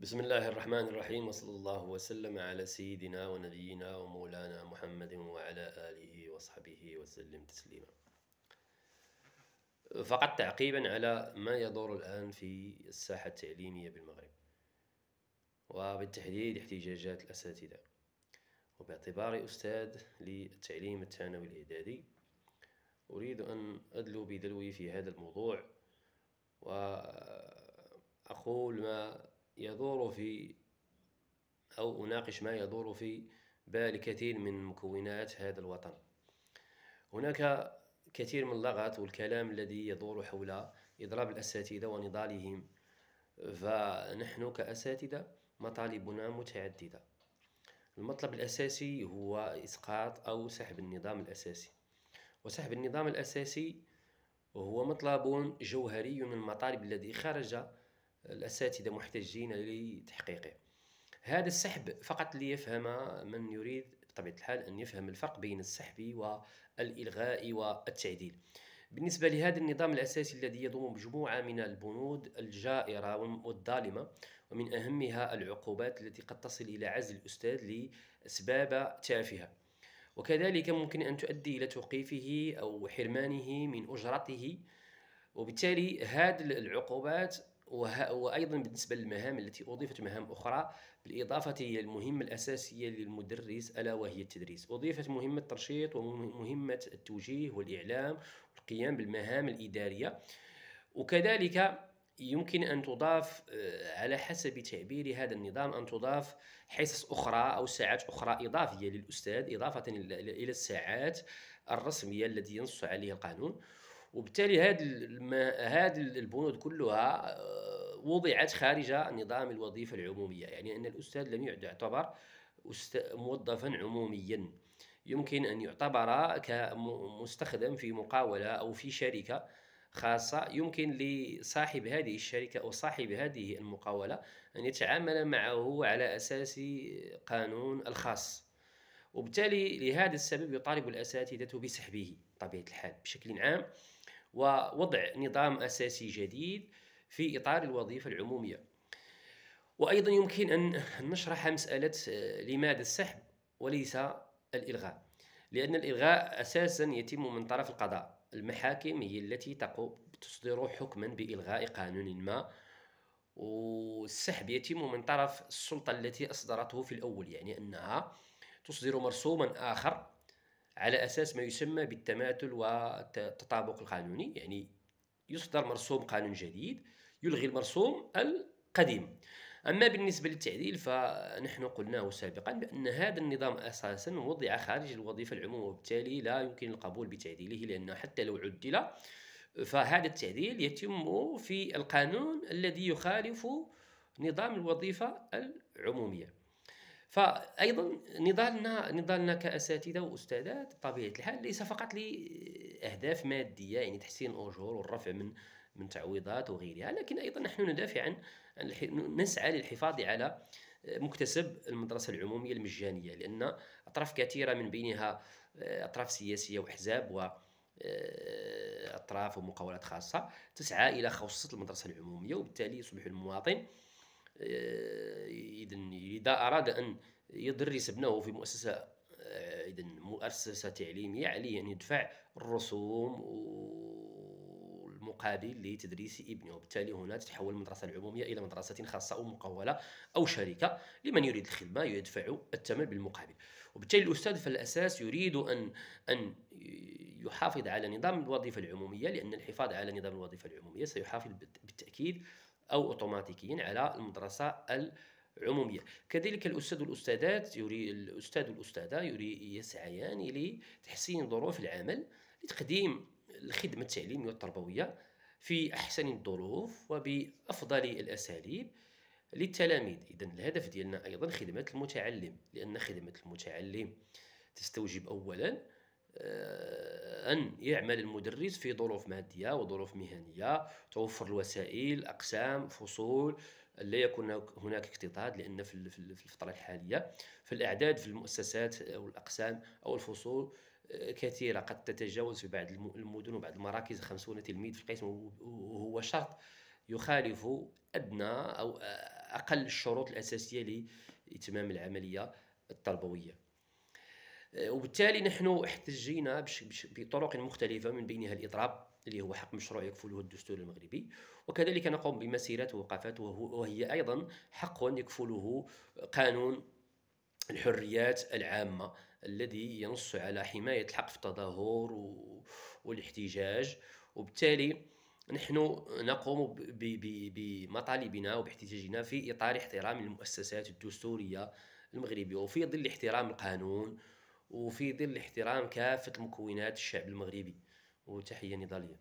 بسم الله الرحمن الرحيم، وصلى الله وسلم على سيدنا ونبينا ومولانا محمد وعلى آله وصحبه وسلم تسليما. فقط تعقيبا على ما يدور الآن في الساحة التعليمية بالمغرب، وبالتحديد احتجاجات الأساتذة. وباعتباري أستاذ للتعليم الثانوي الإعدادي، أريد أن أدلو بدلوي في هذا الموضوع، وأقول ما يدور في أو أناقش ما يدور في بال كثير من مكونات هذا الوطن. هناك كثير من اللغط والكلام الذي يدور حول إضراب الأساتذة ونضالهم، فنحن كأساتذة مطالبنا متعددة. المطلب الأساسي هو إسقاط أو سحب النظام الأساسي، وسحب النظام الأساسي هو مطلب جوهري من المطالب الذي خرج الأساتذة محتجين لتحقيقه. هذا السحب فقط ليفهم من يريد بطبيعة الحال أن يفهم الفرق بين السحب والإلغاء والتعديل. بالنسبة لهذا النظام الأساسي الذي يضم مجموعة من البنود الجائرة والظالمة، ومن أهمها العقوبات التي قد تصل إلى عزل الأستاذ لأسباب تافهة، وكذلك ممكن أن تؤدي إلى توقيفه أو حرمانه من أجرته. وبالتالي هذه العقوبات وأيضا بالنسبة للمهام التي أضيفت مهام أخرى، بالإضافة إلى المهمة الأساسية للمدرس ألا وهي التدريس، أضيفت مهمة الترشيد ومهمة التوجيه والإعلام والقيام بالمهام الإدارية. وكذلك يمكن أن تضاف على حسب تعبير هذا النظام أن تضاف حصص أخرى أو ساعات أخرى إضافية للأستاذ، إضافة إلى الساعات الرسمية التي ينص عليها القانون. وبالتالي هذه البنود كلها وضعت خارج نظام الوظيفة العمومية، يعني أن الأستاذ لم يعتبر موظفا عموميا، يمكن أن يعتبر كمستخدم في مقاولة أو في شركة خاصة. يمكن لصاحب هذه الشركة أو صاحب هذه المقاولة أن يتعامل معه على أساس قانون الخاص. وبالتالي لهذا السبب يطالب الأساتذة بسحبه بطبيعة الحال بشكل عام، ووضع نظام أساسي جديد في إطار الوظيفة العمومية. وأيضا يمكن أن نشرح مسألة لماذا السحب وليس الإلغاء، لأن الإلغاء أساسا يتم من طرف القضاء. المحاكم هي التي تصدر حكما بإلغاء قانون ما، والسحب يتم من طرف السلطة التي أصدرته في الأول، يعني أنها تصدر مرسوما آخر على أساس ما يسمى بالتماثل والتطابق القانوني، يعني يصدر مرسوم قانون جديد يلغي المرسوم القديم. أما بالنسبة للتعديل فنحن قلناه سابقا بأن هذا النظام أساسا وضع خارج الوظيفة العمومية، وبالتالي لا يمكن القبول بتعديله، لأنه حتى لو عدل فهذا التعديل يتم في القانون الذي يخالف نظام الوظيفة العمومية. فأيضا نضالنا كأساتذة وأستاذات بطبيعة الحال ليس فقط لأهداف مادية، يعني تحسين الأجور والرفع من تعويضات وغيرها، لكن أيضا نحن ندافع نسعى للحفاظ على مكتسب المدرسة العمومية المجانية، لأن أطراف كثيرة من بينها أطراف سياسية وأحزاب وأطراف ومقاولات خاصة تسعى إلى خوصة المدرسة العمومية، وبالتالي يصبح المواطن إذا أراد أن يدرس ابنه في مؤسسة تعليمية عليه أن يدفع الرسوم والمقابل لتدريس ابنه، وبالتالي هنا تتحول المدرسة العمومية إلى مدرسة خاصة أو مقاولة أو شركة، لمن يريد الخدمة يدفع الثمن بالمقابل. وبالتالي الأستاذ في الأساس يريد أن يحافظ على نظام الوظيفة العمومية، لأن الحفاظ على نظام الوظيفة العمومية سيحافظ بالتأكيد أو أوتوماتيكيا على المدرسة العمومية. كذلك الأستاذ والأستاذات الأستاذ والأستاذة يسعيان لتحسين ظروف العمل، لتقديم الخدمة التعليمية والتربوية في أحسن الظروف وبأفضل الأساليب للتلاميذ. إذن الهدف ديالنا أيضا خدمة المتعلم، لأن خدمة المتعلم تستوجب أولا أن يعمل المدرس في ظروف مادية وظروف مهنية، توفر الوسائل، أقسام، فصول، لا يكون هناك اكتظاظ، لأن في الفترة الحالية فالأعداد في المؤسسات أو الأقسام أو الفصول كثيرة، قد تتجاوز في بعض المدن وبعض المراكز 50 تلميذ في القسم، وهو شرط يخالف أدنى أو أقل الشروط الأساسية لإتمام العملية التربوية. وبالتالي نحن احتجينا بطرق مختلفة، من بينها الإضراب اللي هو حق مشروع يكفله الدستور المغربي، وكذلك نقوم بمسيرة وقفات وهي أيضا حق يكفله قانون الحريات العامة الذي ينص على حماية الحق في التظاهر والاحتجاج. وبالتالي نحن نقوم بمطالبنا وباحتجاجنا في إطار احترام المؤسسات الدستورية المغربية، وفي ظل احترام القانون، وفي ظل احترام كافة مكونات الشعب المغربي. وتحية نضالية.